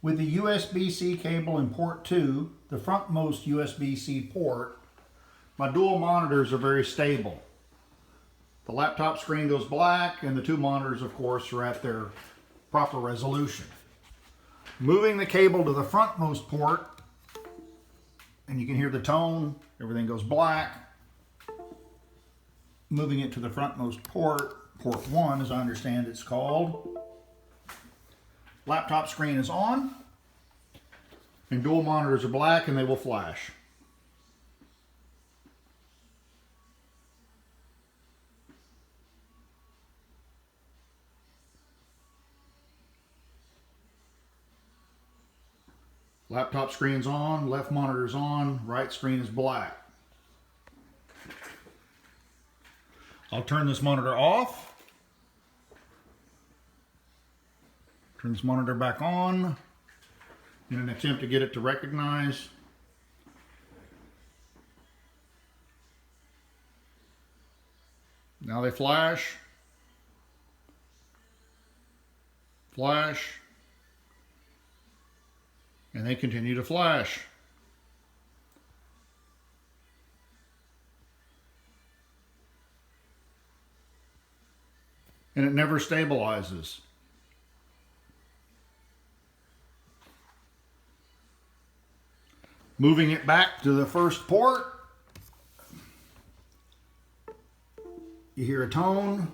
With the USB-C cable in port 2, the frontmost USB-C port, my dual monitors are very stable. The laptop screen goes black and the two monitors, of course, are at their proper resolution. Moving the cable to the frontmost port, and you can hear the tone, everything goes black. Moving it to the frontmost port, port 1 as I understand it's called. Laptop screen is on, and dual monitors are black and they will flash. Laptop screen's on, left monitor's on, right screen is black. I'll turn this monitor off. Turn this monitor back on in an attempt to get it to recognize. Now they flash. Flash. And they continue to flash. And it never stabilizes. Moving it back to the first port, you hear a tone.